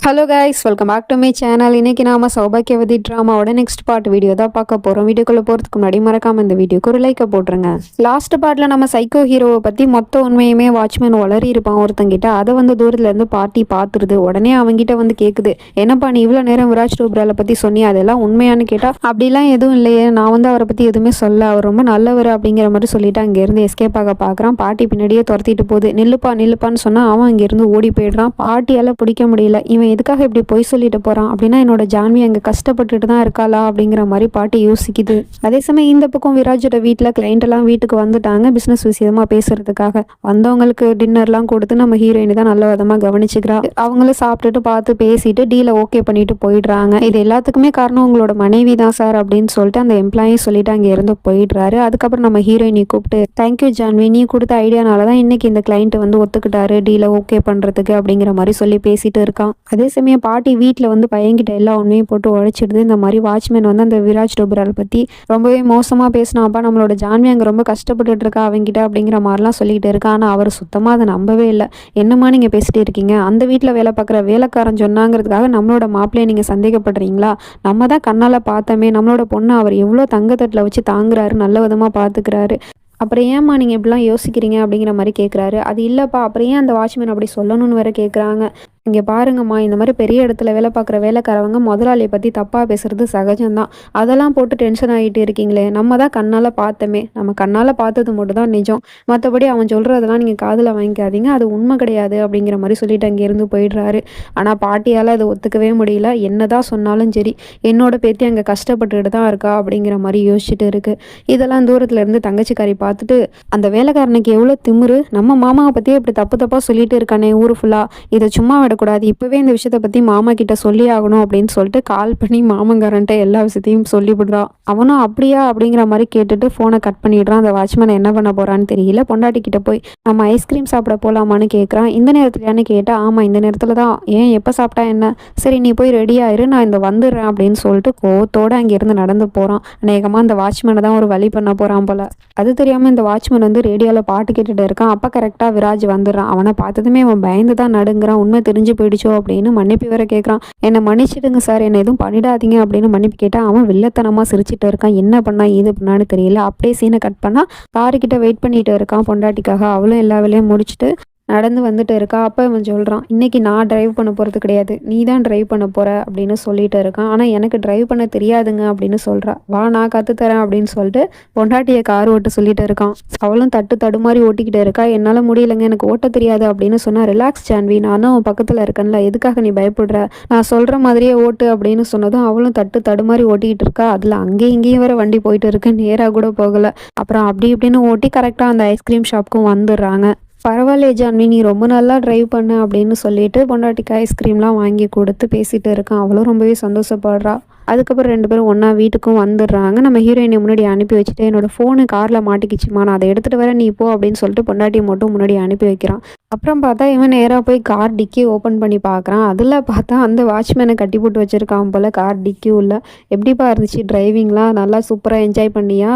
Hello guys, welcome back to my channel. இன்றைக்கி நாம சௌபாக்கியவதி ட்ராமாவோட நெக்ஸ்ட் பார்ட் வீடியோ தான் பார்க்க போகிறோம். வீடியோக்குள்ளே போகிறதுக்கு முன்னாடி மறக்காமல் இந்த வீடியோக்கு ஒரு லைக்கை போட்டுருங்க. லாஸ்ட் பார்ட்டில் நம்ம சைக்கோ ஹீரோவை பற்றி மொத்த உண்மையுமே வாட்ச்மேன் வளரி இருப்பான் ஒருத்தங்கிட்ட. அதை தூரத்துலேருந்து பார்ட்டி பார்த்துருது. உடனே அவங்ககிட்ட கேட்குது, என்னப்பா நீ இவ்வளோ நேரம் விராஜ் டோப்ராலை பற்றி சொன்னி, அதெல்லாம் உண்மையானு கேட்டால் அப்படிலாம் எதுவும் இல்லையே, நான் அவரை பற்றி எதுவுமே சொல்ல, அவர் ரொம்ப நல்லவர் அப்படிங்கிற மாதிரி சொல்லிட்டு அங்கேருந்து எஸ்கேப் ஆக பார்க்குறான். பாட்டி பின்னாடியே துரத்திட்டு போகுது. நில்லுப்பான்னு சொன்னால் அவன் அங்கேருந்து ஓடி போயிடுறான். பாட்டியால் பிடிக்க முடியல. இவன் எதுக்காக இப்படி பொய் சொல்லிட்டு போறான் அப்படின்னா, என்னோட ஜான்வி அங்கே கஷ்டப்பட்டுட்டு தான் இருக்காளா அப்படிங்கிற மாதிரி பாட்டி யோசிக்குது. அதே சமயம் இந்த பக்கம் விராஜோட வீட்டில் கிளைண்ட் எல்லாம் வீட்டுக்கு வந்துட்டாங்க பிஸ்னஸ் விஷயமா பேசுறதுக்காக. வந்தவங்களுக்கு டின்னர்லாம் கொடுத்து நம்ம ஹீரோயினி தான் நல்ல விதமாக கவனிச்சுக்கிறா. அவங்களும் சாப்பிட்டுட்டு பார்த்து பேசிட்டு டீலை ஓகே பண்ணிட்டு போயிடுறாங்க. இது எல்லாத்துக்குமே காரணம் உங்களோட மனைவி தான் சார் அப்படின்னு சொல்லிட்டு அந்த எம்ப்ளாயி சொல்லிட்டு அங்கே இருந்து போயிடுறாரு. அதுக்கப்புறம் நம்ம ஹீரோயினி கூப்பிட்டு, தேங்க்யூ ஜான்வி, நீ கொடுத்த ஐடியானால தான் இன்னைக்கு இந்த கிளைண்ட் ஒத்துக்கிட்டாரு டீலை ஓகே பண்றதுக்கு அப்படிங்கிற மாதிரி சொல்லி பேசிட்டு இருக்கான். அதே சமயம் பாட்டி வீட்டில் பையன்கிட்ட எல்லா உண்மையும் போட்டு உழைச்சிடுது. இந்த மாதிரி வாட்ச்மேன் அந்த விராஜ் டோப்ரால் பற்றி ரொம்பவே மோசமாக பேசினாப்பா, நம்மளோட ஜான்வி அங்கே ரொம்ப கஷ்டப்பட்டுட்டு இருக்கா அவங்ககிட்ட அப்படிங்கிற மாதிரிலாம் சொல்லிக்கிட்டு இருக்கா. ஆனால் அவர் சுத்தமாக அதை நம்பவே இல்லை. என்னம்மா நீங்கள் பேசிட்டு இருக்கீங்க, அந்த வீட்டில் வேலை பார்க்குற வேலைக்காரன் சொன்னாங்கிறதுக்காக நம்மளோட மாப்பிள்ளையை நீங்கள் சந்தேகப்படுறீங்களா? நம்ம தான் கண்ணால் பார்த்தோமே, நம்மளோட பொண்ணு அவர் எவ்வளோ தங்கத்தட்டில் வச்சு தாங்குறாரு, நல்ல விதமாக பார்த்துக்கிறாரு. அப்புறம் ஏம்மா நீங்கள் இப்படிலாம் யோசிக்கிறீங்க அப்படிங்கிற மாதிரி கேட்குறாரு. அது இல்லைப்பா, அப்புறம் ஏன் அந்த வாட்ச்மேன் அப்படி சொல்லணும்னு வேற கேட்குறாங்க. இங்கே பாருங்கம்மா, இந்த மாதிரி பெரிய இடத்துல வேலை பார்க்குற வேலைக்காரவங்க முதலாளியை பற்றி தப்பாக பேசுறது சகஜம்தான். அதெல்லாம் போட்டு டென்ஷன் ஆகிட்டு இருக்கீங்களே, நம்ம தான் கண்ணால் பார்த்தோமே, நம்ம கண்ணால் பார்த்தது மட்டும் தான் நிஜம், மற்றபடி அவன் சொல்கிறதெல்லாம் நீங்கள் காதில் வாங்கிக்காதீங்க, அது உண்மை கிடையாது அப்படிங்கிற மாதிரி சொல்லிட்டு அங்கேருந்து போயிடுறாரு. ஆனால் பாட்டியால் அதை ஒத்துக்கவே முடியல. என்ன தான் சொன்னாலும் சரி, என்னோட பேத்தி அங்கே கஷ்டப்பட்டுட்டு தான் இருக்கா அப்படிங்கிற மாதிரி யோசிச்சுட்டு இருக்கு. இதெல்லாம் தூரத்தில் இருந்து தங்கச்சிக்காரி பார்த்துட்டு, அந்த வேலைக்காரனுக்கு எவ்வளோ திமிரு, நம்ம மாமாவை பற்றியே இப்படி தப்பாக சொல்லிட்டு இருக்கானே ஊர் ஃபுல்லாக, இதை சும்மா கூடாது, இப்பவே இந்த விஷயத்தை பத்தி மாமா கிட்ட சொல்லி ஆகணும் அப்படின்னு சொல்லிட்டு கால் பண்ணி மாமங்காரன்ட்ட எல்லா விஷயத்தையும் சொல்லிவிடுறான். அவனும் அப்படியா அப்படிங்கிற மாதிரி கேட்டுட்டு போனை கட் பண்ணிடுறான். அந்த வாட்ச்மேன் என்ன பண்ண போறான்னு தெரியல. பொண்டாட்டி கிட்ட போய், நம்ம ஐஸ்கிரீம் சாப்பிட போலாமான்னு கேட்குறான். இந்த நேரத்துலயான்னு கேட்டா, ஆமா இந்த நேரத்துல தான், ஏன் எப்போ சாப்பிட்டா என்ன, சரி நீ போய் ரெடி ஆயிரு, நான் இந்த வந்துடுறேன் அப்படின்னு சொல்லிட்டு கோவத்தோட அங்கிருந்து நடந்து போறான். அநேகமா அந்த வாட்ச்மேனை தான் ஒரு வழி பண்ண போறான் போல. அது தெரியாம இந்த வாட்ச்மேன் ரேடியோவில் பாட்டு கேட்டுட்டு இருக்கான். அப்ப கரெக்டா விராஜ் வந்துடுறான். அவனை பார்த்ததுமே அவன் பயந்து தான் நடுங்கிறான். உண்மை தெரிஞ்சு போயிடுச்சோ அப்படின்னு மன்னிப்பு வேற கேட்குறான். என்னை மன்னிச்சிடுங்க சார், என்னை எதுவும் பண்ணிடாதீங்க அப்படின்னு மன்னிப்பு கேட்டால் அவன் வில்லத்தனமாக சிரிச்சிட்டு இருக்கான். என்ன பண்ணா இது பண்ணான்னு தெரியல. அப்படியே சீனை கட் பண்ணால் காருக்கிட்ட வெயிட் பண்ணிட்டு இருக்கான் பொண்டாட்டிக்காக. அவளும் எல்லா வேலையும் முடிச்சுட்டு நடந்து வந்துட்டு இருக்கா. அப்போ இவன் சொல்கிறான், இன்றைக்கி நான் ட்ரைவ் பண்ண போகிறது கிடையாது, நீ தான் ட்ரைவ் பண்ண போகிற அப்படின்னு சொல்லிட்டு இருக்கான். ஆனால் எனக்கு ட்ரைவ் பண்ண தெரியாதுங்க அப்படின்னு சொல்கிறா. வா நான் கற்றுத்தரேன் அப்படின்னு சொல்லிட்டு பொண்டாட்டியை கார் ஓட்ட சொல்லிட்டு இருக்கான். அவளும் தடுமாறி ஓட்டிக்கிட்டு இருக்கா. என்னால் முடியலைங்க, எனக்கு ஓட்ட தெரியாது அப்படின்னு சொன்னால், ரிலாக்ஸ் ஜான்வி, நான் தான் உன் பக்கத்தில் இருக்கேன்ல, எதுக்காக நீ பயப்படுற, நான் சொல்கிற மாதிரியே ஓட்டு அப்படின்னு சொன்னதும் அவளும் தடுமாறி ஓட்டிக்கிட்டு இருக்கா. அதில் அங்கேயும் இங்கேயும் வேற வண்டி போயிட்டு இருக்கு, நேராக கூட போகலை. அப்புறம் அப்படி இப்படின்னு ஓட்டி கரெக்டாக அந்த ஐஸ்கிரீம் ஷாப்புக்கும் வந்துடுறாங்க. பரவாயில்லையே ஜான்வி, நீ ரொம்ப நல்லா ட்ரைவ் பண்ண அப்படின்னு சொல்லிட்டு பொண்டாட்டிக்கு ஐஸ்கிரீம்லாம் வாங்கி கொடுத்து பேசிகிட்டு இருக்கான். அவளும் ரொம்பவே சந்தோஷப்படுறா. அதுக்கப்புறம் ரெண்டு பேரும் ஒன்றா வீட்டுக்கும் வந்துடுறாங்க. நம்ம ஹீரோயினை முன்னாடி அனுப்பி வச்சுட்டு, என்னோட ஃபோனு காரில் மாட்டிக்கிச்சுமா, நான் அதை எடுத்துகிட்டு வர நீ போ அப்படின்னு சொல்லிட்டு பொண்டாட்டியை மட்டும் முன்னாடி அனுப்பி வைக்கிறான். அப்புறம் பார்த்தா இவன் நேராக போய் கார் டிக்கி ஓப்பன் பண்ணி பார்க்குறான். அதில் பார்த்தா அந்த வாட்ச்மேனை கட்டி போட்டு வச்சுருக்கான் போல் கார் டிக்கி உள்ள. எப்படிப்பா இருந்துச்சு டிரைவிங்லாம், நல்லா சூப்பராக என்ஜாய் பண்ணியா,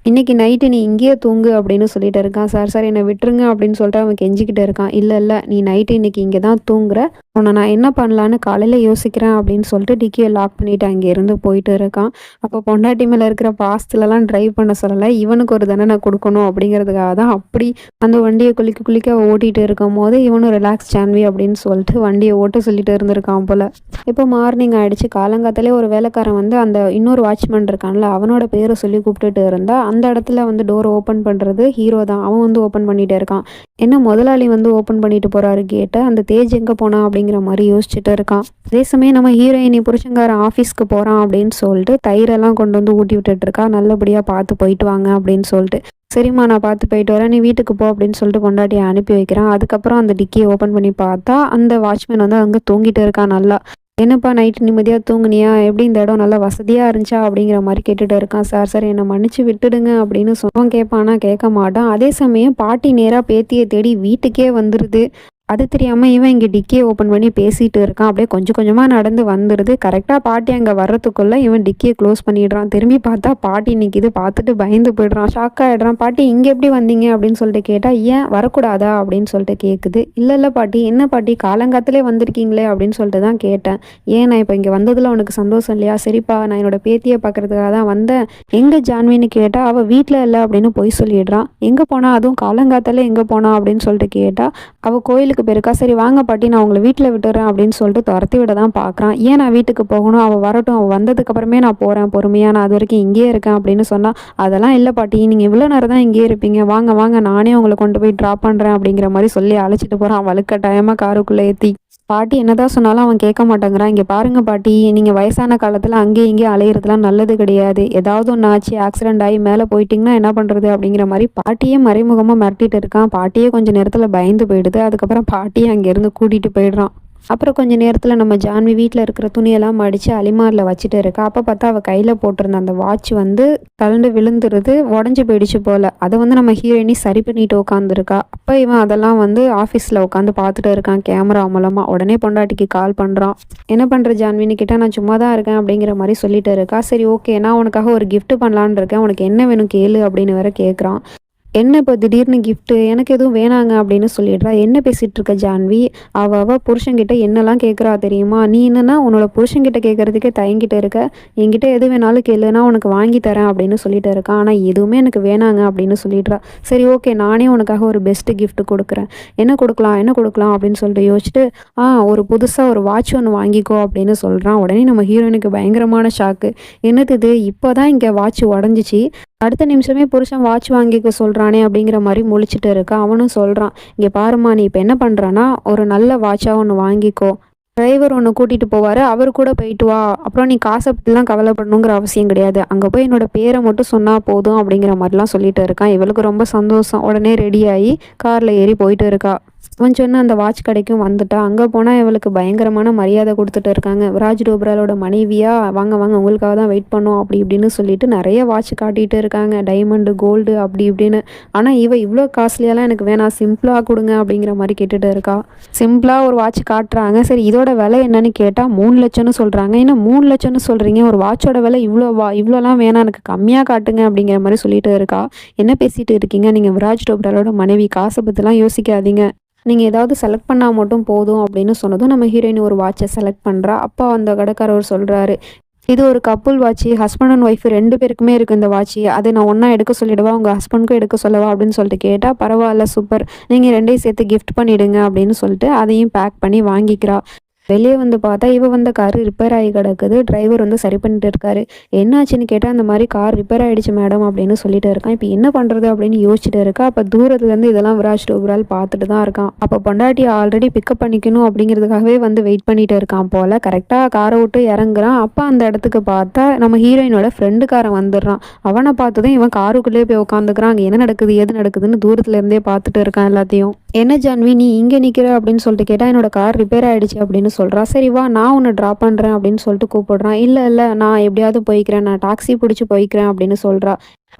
இன்னைக்கு நைட்டு நீ இங்கேயே தூங்கு அப்படின்னு சொல்லிட்டு இருக்கான். சார் என்னை விட்டுருங்க அப்படின்னு சொல்லிட்டு அவன் கெஞ்சிக்கிட்டு இருக்கான். இல்லை நீ நைட்டு இன்னைக்கு இங்கே தான் தூங்குற, உன்னை நான் என்ன பண்ணலான்னு காலையில் யோசிக்கிறேன் அப்படின்னு சொல்லிட்டு டிக்கியை லாக் பண்ணிட்டு அங்கேருந்து போயிட்டு இருக்கான். அப்போ பொண்டாட்டி மேலே இருக்கிற பாஸ்துலலாம் ட்ரைவ் பண்ண சொல்லலை, இவனுக்கு ஒரு தண்டனை கொடுக்கணும் அப்படிங்கிறதுக்காக தான் அப்படி அந்த வண்டியை குளிக்க ஓட்டிகிட்டு இருக்கும் போது இவனும் ரிலாக்ஸ் ஜான்வி அப்படின்னு சொல்லிட்டு வண்டியை ஓட்ட சொல்லிட்டு இருந்திருக்கான் போல். இப்போ மார்னிங் ஆகிடுச்சு. காலங்காத்தாலே ஒரு வேலைக்காரன் அந்த இன்னொரு வாட்ச்மேன் இருக்கான்ல, அவனோட பேரை சொல்லி கூப்பிட்டுட்டு இருந்தா அந்த இடத்துல டோர் ஓப்பன் பண்ணுறது ஹீரோ தான். அவன் ஓப்பன் பண்ணிகிட்டே இருக்கான். என்ன முதலாளி ஓப்பன் பண்ணிட்டு போகிறாரு கேட்டை, அந்த தேஜ் எங்கே போனான் அப்படிங்கிற மாதிரி யோசிச்சுட்டு இருக்கான். அதே சமயம் நம்ம ஹீரோயினி புருஷங்காரன் ஆஃபீஸ்க்கு போகிறான் அப்படின்னு சொல்லிட்டு தயிரெல்லாம் கொண்டு ஊட்டி விட்டுட்டு இருக்கா. நல்லபடியாக பார்த்து போயிட்டு வாங்க அப்படின்னு சொல்லிட்டு. சரிம்மா நான் பார்த்து போயிட்டு வரேன், நீ வீட்டுக்கு போ அப்படின்னு சொல்லிட்டு பொண்டாட்டியை அனுப்பி வைக்கிறான். அதுக்கப்புறம் அந்த டிக்கியை ஓப்பன் பண்ணி பார்த்தா அந்த வாட்ச்மேன் அங்கே தூங்கிட்டு இருக்கான். நல்லா, என்னப்பா நைட்டு நிம்மதியாக தூங்குனியா, எப்படி இந்த இடம் நல்லா வசதியாக இருந்துச்சா அப்படிங்கிற மாதிரி கேட்டுட்டு இருக்கான். சார் என்னை மன்னிச்சு விட்டுடுங்க அப்படின்னு சொன்னோம். கேட்பானா, கேட்க மாட்டான். அதே சமயம் பாட்டி நேராக பேத்தியை தேடி வீட்டுக்கே வந்துடுது. அது தெரியாமல் இவன் இங்கே டிக்கியை ஓப்பன் பண்ணி பேசிகிட்டு இருக்கான். அப்படியே கொஞ்சம் கொஞ்சமாக நடந்து வந்துடுது. கரெக்டாக பாட்டி அங்கே வர்றதுக்குள்ளே இவன் டிக்கியை க்ளோஸ் பண்ணிடுறான். திரும்பி பார்த்தா பாட்டி நிற்கிது. பார்த்துட்டு பயந்து போயிடுறான், ஷாக் ஆகிடுறான். பாட்டி இங்கே எப்படி வந்தீங்க அப்படின்னு சொல்லிட்டு கேட்டால், ஏன் வரக்கூடாதா அப்படின்னு சொல்லிட்டு கேட்குது. இல்லை இல்லை பாட்டி, என்ன பாட்டி காலங்காத்திலே வந்திருக்கீங்களே அப்படின்னு சொல்லிட்டு தான் கேட்டேன். ஏன் நான் இப்போ இங்கே வந்ததில் உனக்கு சந்தோஷம் இல்லையா? சரிப்பா, நான் என்னோட பேத்தியை பார்க்குறதுக்காக தான் வந்தேன். எங்கே ஜான்வின்னு கேட்டால் அவள் வீட்டில் இல்லை அப்படின்னு பொய் சொல்லிடுறான். எங்கே போனா, அதுவும் காலங்காத்தாலே எங்கே போனா அப்படின்னு சொல்லிட்டு கேட்டால் அவள் கோயிலுக்கு போயிருக்கா. சரி வாங்க பாட்டி, நான் உங்களை வீட்டில் விட்டுறேன் அப்படின்னு சொல்லிட்டு துரத்தி விட தான் பார்க்குறான். ஏன் நான் வீட்டுக்கு போகணும், அவள் வரட்டும், அவள் வந்ததுக்கு அப்புறமே நான் போகிறேன் பொறுமையாக, நான் அது வரைக்கும் இங்கேயே இருக்கேன் அப்படின்னு சொன்னால், அதெல்லாம் இல்லை பாட்டி, நீங்கள் இவ்வளோ நேரம் தான் இங்கேயே இருப்பீங்க, வாங்க வாங்க நானே உங்களை கொண்டு போய் ட்ராப் பண்ணுறேன் அப்படிங்கிற மாதிரி சொல்லி அழைச்சிட்டு போகிறான். வலுக்கட்டாயமாக காருக்குள்ளே ஏற்றி. பாட்டி என்னதான் சொன்னாலும் அவன் கேட்க மாட்டேங்கிறான். இங்கே பாருங்க பாட்டி, நீங்கள் வயசான காலத்தில் அங்கேயும் இங்கேயும் அலையிறதுலாம் நல்லது கிடையாது. ஏதாவது ஒன்று ஆச்சு, ஆக்சிடென்ட் ஆகி மேலே போயிட்டிங்கன்னா என்ன பண்ணுறது அப்படிங்கிற மாதிரி பாட்டியே மறைமுகமாக மிரட்டிட்டு இருக்கான். பாட்டியே கொஞ்சம் நேரத்தில் பயந்து போயிடுது. அதுக்கப்புறம் பாட்டியை அங்கேருந்து கூட்டிகிட்டு போயிடுறான். அப்புறம் கொஞ்சம் நேரத்தில் நம்ம ஜான்வி வீட்டில் இருக்கிற துணியெல்லாம் மடித்து அலிமாரில் வச்சுட்டு இருக்கா. அப்போ பார்த்தா அவள் கையில் போட்டிருந்த அந்த வாட்ச் வந்து கலண்டு விழுந்துருது, உடஞ்சி போயிடுச்சு போல். அதை வந்து நம்ம ஹீரோயினி சரி பண்ணிட்டு உட்காந்துருக்கா. அப்போ இவன் அதெல்லாம் வந்து ஆஃபீஸில் உட்காந்து பார்த்துட்டு இருக்கான் கேமரா மூலமாக. உடனே பொண்டாட்டிக்கு கால் பண்ணுறான். என்ன பண்ணுற ஜான்வின்னு கேட்டால், நான் சும்மா தான் இருக்கேன் அப்படிங்கிற மாதிரி சொல்லிட்டு இருக்கா. சரி ஓகே, நான் உனக்காக ஒரு கிஃப்ட் பண்ணலான்னு இருக்கேன், உனக்கு என்ன வேணும் கேளு அப்படின்னு வேற கேட்குறான். என்ன இப்போ திடீர்னு கிஃப்ட்டு, எனக்கு எதுவும் வேணாங்க அப்படின்னு சொல்லிடுறா. என்ன பேசிகிட்டு இருக்க ஜான்வி, அவள் புருஷன்கிட்ட என்னெல்லாம் கேட்குறா தெரியுமா? நீ என்னன்னா உன்னோட புருஷன்கிட்ட கேட்குறதுக்கே தயங்கிட்டு இருக்க, என்கிட்ட எது வேணாலும் கேளுனா உனக்கு வாங்கி தரேன் அப்படின்னு சொல்லிட்டு இருக்கான். ஆனால் எதுவுமே எனக்கு வேணாங்க அப்படின்னு சொல்லிடுறா. சரி ஓகே, நானே உனக்காக ஒரு பெஸ்ட்டு கிஃப்ட் கொடுக்குறேன், என்ன கொடுக்கலாம் அப்படின்னு சொல்லிட்டு யோசிச்சுட்டு, ஒரு புதுசாக ஒரு வாட்ச் ஒன்று வாங்கிக்கோ அப்படின்னு சொல்கிறான். உடனே நம்ம ஹீரோயினுக்கு பயங்கரமான ஷாக்கு. என்னது இது, இப்போ தான் இங்கே வாட்ச் உடஞ்சிச்சு, அடுத்த நிமிஷமே புருஷன் வாட்ச் வாங்கிக்க சொல்கிறானே அப்படிங்கிற மாதிரி முழிச்சிட்டு இருக்கா. அவனும் சொல்கிறான், இங்கே பாருமா, நீ இப்போ என்ன பண்ணுறான்னா ஒரு நல்ல வாட்சாக ஒன்று வாங்கிக்கோ, டிரைவர் ஒன்று கூட்டிகிட்டு போவார், அவர் கூட போயிட்டு வா, அப்புறம் நீ காசை பற்றிலாம் கவலைப்படணுங்கிற அவசியம் கிடையாது, அங்கே போய் என்னோட பேரை மட்டும் சொன்னால் போதும் அப்படிங்கிற மாதிரிலாம் சொல்லிட்டு இருக்கான். இவளுக்கு ரொம்ப சந்தோஷம். உடனே ரெடியாகி காரில் ஏறி போயிட்டு இருக்கா. அவன் சொன்ன அந்த வாட்ச் கடைக்கும் வந்துட்டா. அங்கே போனால் இவளுக்கு பயங்கரமான மரியாதை கொடுத்துட்டு இருக்காங்க. விராஜ் டோப்ராலோட மனைவியா, வாங்க வாங்க உங்களுக்காக தான் வெயிட் பண்ணோம் அப்படி இப்படின்னு சொல்லிட்டு நிறைய வாட்ச் காட்டிகிட்டு இருக்காங்க, டைமண்டு கோல்டு அப்படி இப்படின்னு. ஆனால் இவ்வளோ காஸ்ட்லியெல்லாம் எனக்கு வேணாம், சிம்பிளாக கொடுங்க அப்படிங்கிற மாதிரி கேட்டுட்டு இருக்கா. சிம்பிளாக ஒரு வாட்ச் காட்டுறாங்க. சரி இதோட விலை என்னன்னு கேட்டால் 3 லட்சம்னு சொல்கிறாங்க. ஏன்னா 3 லட்சம்னு சொல்கிறீங்க, ஒரு வாட்சோட விலை இவ்வளோலாம் வேணாம், எனக்கு கம்மியாக காட்டுங்க அப்படிங்கிற மாதிரி சொல்லிட்டு இருக்கா. என்ன பேசிகிட்டு இருக்கீங்க நீங்கள், விராஜ் டோப்ராலோட மனைவி, காசை பற்றிலாம் யோசிக்காதீங்க, நீங்கள் ஏதாவது செலக்ட் பண்ணால் மட்டும் போதும் அப்படின்னு சொன்னதும் நம்ம ஹீரோயின் ஒரு வாட்சை செலக்ட் பண்ணுறா. அப்போ அந்த கடைக்காரர் சொல்கிறாரு, இது ஒரு couple watch, husband and wife 2 பேருக்குமே இருக்குது இந்த வாட்சி, அதை நான் ஒன்றா எடுக்க சொல்லிடுவா, உங்கள் ஹஸ்பண்டுக்கும் எடுக்க சொல்லவா அப்படின்னு சொல்லிட்டு கேட்டால், பரவாயில்ல சூப்பர், நீங்கள் 2ஐயும் சேர்த்து கிஃப்ட் பண்ணிவிடுங்க அப்படின்னு சொல்லிட்டு அதையும் பேக் பண்ணி வாங்கிக்கிறா. வெளியே வந்து பார்த்தா இவ வந்த கார் ரிப்பேர் ஆகி கிடக்குது. டிரைவர் வந்து சரி பண்ணிட்டு இருக்காரு. என்னாச்சுன்னு கேட்டால், அந்த மாதிரி கார் ரிப்பேர் ஆகிடுச்சு மேடம் அப்படின்னு சொல்லிட்டு இருக்கான். இப்போ என்ன பண்ணுறது அப்படின்னு யோசிச்சுட்டு இருக்கா. அப்போ தூரத்துலேருந்து இதெல்லாம் விராஜ் டோப்ரால் பார்த்துட்டு தான் இருக்கான். அப்போ பொண்டாட்டி ஆல்ரெடி பிக்கப் பண்ணிக்கணும் அப்படிங்கிறதுக்காகவே வந்து வெயிட் பண்ணிட்டு இருக்கான் போல். கரெக்டாக காரை விட்டு இறங்குறான். அப்போ அந்த இடத்துக்கு பார்த்தா நம்ம ஹீரோயினோட ஃப்ரெண்டுக்காரன் வந்துடுறான். அவனை பார்த்ததும் இவன் காருக்குள்ளேயே போய் உட்காந்துக்கிறான். அங்கே என்ன நடக்குது ஏது நடக்குதுன்னு தூரத்துலேருந்தே பார்த்துட்டு இருக்கான் எல்லாத்தையும். என்ன ஜான்வி நீ இங்கே நிற்கிற அப்படின்னு சொல்லிட்டு கேட்டால், என்னோட கார் ரிப்பேர் ஆகிடுச்சு அப்படின்னு சொல்கிறா. சரி வா, நான் உன்னை ட்ராப் பண்ணுறேன் அப்படின்னு சொல்லிட்டு கூப்பிடுறான். இல்லை நான் எப்படியாவது போய்க்கிறேன், நான் டாக்ஸி பிடிச்சி போய்க்கிறேன் அப்படின்னு சொல்கிறா.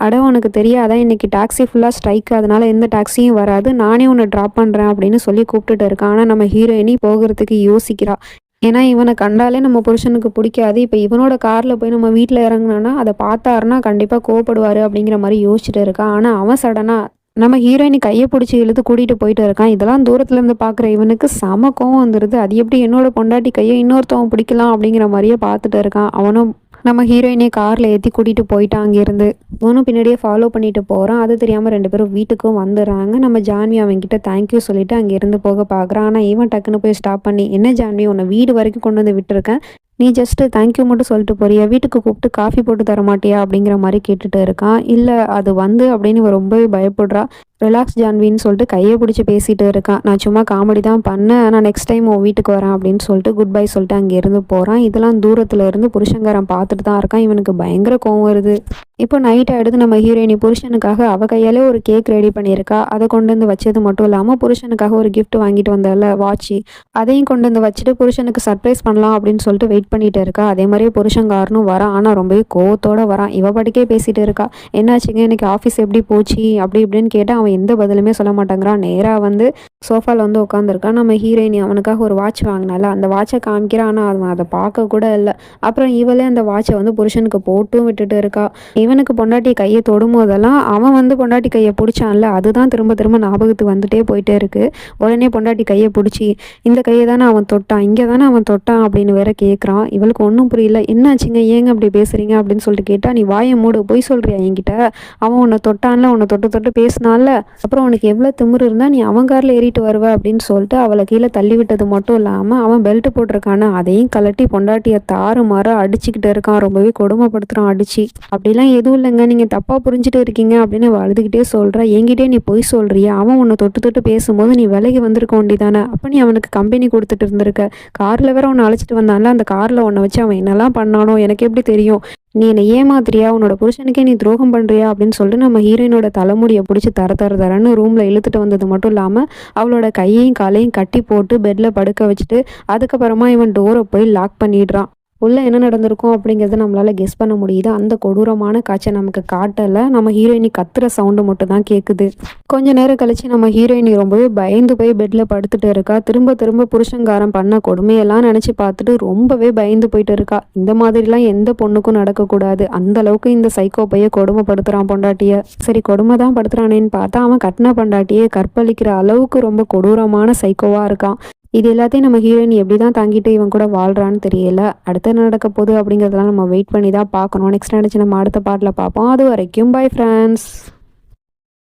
அட உனக்கு தெரியாதான், இன்னைக்கு டாக்ஸி ஃபுல்லாக ஸ்ட்ரைக், அதனால எந்த டாக்ஸியும் வராது, நானே உன்னை ட்ராப் பண்ணுறேன் அப்படின்னு சொல்லி கூப்பிட்டுட்டு இருக்கான். ஆனால் நம்ம ஹீரோயினி போகிறதுக்கு யோசிக்கிறா. ஏன்னா இவனை கண்டாலே நம்ம புருஷனுக்கு பிடிக்காது. இப்போ இவனோட காரில் போய் நம்ம வீட்டில் இறங்கினோன்னா அதை பார்த்தாருன்னா கண்டிப்பாக கோவப்படுவார் அப்படிங்கிற மாதிரி யோசிச்சுட்டு இருக்கான். ஆனால் அவன் சடனாக நம்ம ஹீரோயினி கையை பிடிச்சி இழுத்து கூட்டிகிட்டு போயிட்டு இருக்கான். இதெல்லாம் தூரத்துலேருந்து பார்க்குற இவனுக்கு செம கோவம் வந்துடுது. அது எப்படி என்னோட பொண்டாட்டி கையை இன்னொருத்தவன் பிடிக்கலாம் அப்படிங்கிற மாதிரியே பார்த்துட்டு இருக்கான். அவனும் நம்ம ஹீரோயினே காரில் ஏற்றி கூட்டிகிட்டு போயிட்டான். அங்கேருந்து இவனும் பின்னாடியே ஃபாலோ பண்ணிட்டு போகிறான். அது தெரியாமல் 2 பேரும் வீட்டுக்கும் வந்துடுறாங்க. நம்ம ஜான்வி அவன்கிட்ட தேங்க்யூ சொல்லிவிட்டு அங்கேருந்து போக பார்க்குறான். ஆனால் இவன் டக்குன்னு போய் ஸ்டாப் பண்ணி, என்ன ஜான்வி உன்னை வீடு வரைக்கும் கொண்டு வந்து விட்டுருக்கேன், நீ ஜஸ்ட்டு தேங்க்யூ மட்டும் சொல்லிட்டு போறியா, வீட்டுக்கு கூப்பிட்டு காஃபி போட்டு தர மாட்டியா அப்படிங்கிற மாதிரி கேட்டுட்டு இருக்கான். இல்லை அது வந்து அப்படின்னு இவன் ரொம்பவே பயப்படுறா. ரிலாக்ஸ் ஜான்வின்னு சொல்லிட்டு கையை பிடிச்சி பேசிகிட்டு இருக்கான். நான் சும்மா காமெடி தான் பண்ணேன், ஆனால் நெக்ஸ்ட் டைம் உன் வீட்டுக்கு வரேன் அப்படின்னு சொல்லிட்டு குட் பை சொல்லிட்டு அங்கேருந்து போகிறான். இதெல்லாம் தூரத்தில் இருந்து புருஷங்காரன் பார்த்துட்டு தான் இருக்கான். இவனுக்கு பயங்கர கோவம் வருது. இப்போ நைட் ஆகிடுது. நம்ம ஹீரோயினி புருஷனுக்காக அவ கையாலே ஒரு கேக் ரெடி பண்ணியிருக்கா. அதை கொண்டு வந்து வச்சது மட்டும் இல்லாமல் புருஷனுக்காக ஒரு gift வாங்கிட்டு வந்தால வாட்சி, அதையும் கொண்டு வந்து வச்சுட்டு புருஷனுக்கு சர்ப்ரைஸ் பண்ணலாம் அப்படின்னு சொல்லிட்டு வெயிட் பண்ணிட்டு இருக்கா. அதே மாதிரியே புருஷன்காரனும் வரான். ஆனால் ரொம்பவே கோவத்தோட வரான். இவ படிக்கே பேசிட்டு இருக்கா. என்னாச்சுங்க, இன்னைக்கு ஆஃபீஸ் எப்படி போச்சு அப்படி இப்படின்னு கேட்டால் அவன் எந்த பதிலுமே சொல்ல மாட்டேங்கிறான். நேராக வந்து சோஃபாவில் வந்து உட்காந்துருக்கான். நம்ம ஹீரோயினி அவனுக்காக ஒரு வாட்ச் வாங்கினால அந்த வாட்சை காமிக்கிறான். ஆனால் அவன் அதை பார்க்க கூட இல்லை. அப்புறம் இவளே அந்த வாட்சை வந்து புருஷனுக்கு போட்டும் விட்டுட்டு இருக்கா. இவனுக்கு பொண்டாட்டி கையை தொடும் போதெல்லாம் அவன் வந்து பொண்டாட்டி கையை பிடிச்சான்ல, அதுதான் திரும்ப திரும்ப ஞாபகத்துக்கு வந்துட்டே போயிட்டே இருக்கு. உடனே பொண்டாட்டி கையை பிடிச்சி இந்த கையை தானே அவன் தொட்டான், இங்கே தானே அவன் தொட்டான் அப்படின்னு வேற கேட்குறான். இவளுக்கு ஒன்றும் புரியல. என்னாச்சுங்க, ஏங்க அப்படி பேசுறீங்க அப்படின்னு சொல்லிட்டு கேட்டா, நீ வாயை மூடு, பொய் சொல்றியா என்கிட்ட? அவன் உன்னை தொட்டான்ல, உன்னை தொட்டு தொட்டு பேசினான்ல, அப்புறம் உனக்கு எவ்வளோ திமிரு இருந்தால் நீ அவன் காரில் ஏறிட்டு வருவ அப்படின்னு சொல்லிட்டு அவளை கீழே தள்ளி விட்டது மட்டும் இல்லாமல் அவன் பெல்ட் போட்டிருக்கானு அதையும் கலட்டி பொண்டாட்டியை தாறு மாற அடிச்சுக்கிட்டு இருக்கான். ரொம்பவே கொடுமைப்படுத்துறான் அடிச்சு. அப்படிலாம் எதுவும் இல்லைங்க, நீங்கள் தப்பாக புரிஞ்சுட்டு இருக்கீங்க அப்படின்னு அழுதுகிட்டே சொல்கிற. என்கிட்டே நீ பொய் சொல்கிறியா? அவன் உன்னை தொட்டு தொட்டு பேசும்போது நீ விலகி வந்திருக்க வேண்டியதானே? அப்போ நீ அவனுக்கு கம்பெனி கொடுத்துட்டு இருந்திருக்க. காரில் வேற உன்னை அழைச்சிட்டு வந்தான்ல, அந்த காரில் உன்னை வச்சு அவன் என்னெல்லாம் பண்ணானோ எனக்கு எப்படி தெரியும்? நீ என்னை ஏமாத்துறியா? உன்னோட புருஷனுக்கே நீ துரோகம் பண்ணுறியா அப்படின்னு சொல்லிட்டு நம்ம ஹீரோயினோட தலைமுடியை பிடிச்சி தரன்னு ரூமில் இழுத்துட்டு வந்தது மட்டும் இல்லாமல் அவளோட கையையும் காலையும் கட்டி போட்டு பெட்டில் படுக்க வச்சுட்டு அதுக்கப்புறமா இவன் டோரை போய் லாக் பண்ணிடுறான். உள்ளே என்ன நடந்திருக்கும் அப்படிங்கிறத நம்மளால் கெஸ் பண்ண முடியுது. அந்த கொடூரமான காட்சை நமக்கு காட்டலை. நம்ம ஹீரோயினி கத்துற சவுண்டு மட்டும் தான் கேட்குது. கொஞ்ச நேரம் கழிச்சு நம்ம ஹீரோயினி ரொம்பவே பயந்து போய் பெட்டில் படுத்துட்டு இருக்கா. திரும்ப திரும்ப புருஷங்காரன் பண்ண கொடுமையெல்லாம் நினச்சி பார்த்துட்டு ரொம்பவே பயந்து போயிட்டு இருக்கா. இந்த மாதிரிலாம் எந்த பொண்ணுக்கும் நடக்கக்கூடாது. அந்த அளவுக்கு இந்த சைக்கோ பைய கொடுமைப்படுத்துகிறான் பொண்டாட்டியை. சரி, கொடுமை தான் படுத்துறானேன்னு பார்த்தா அவன் கட்டின பொண்டாட்டியை கற்பழிக்கிற அளவுக்கு ரொம்ப கொடூரமான சைக்கோவாக இருக்கான். இது எல்லாத்தையும் நம்ம ஹீரோயின் எப்படி தான் தாங்கிட்டு இவன் கூட வாழ்கிறான்னு தெரியல. அடுத்து என்ன நடக்க போகுது அப்படிங்கிறதெல்லாம் நம்ம வெயிட் பண்ணி தான் பார்க்கணும். நெக்ஸ்ட் நினச்சி நம்ம அடுத்த பாட்டில் பார்ப்போம். அது வரைக்கும் பை ஃப்ரெண்ட்ஸ்.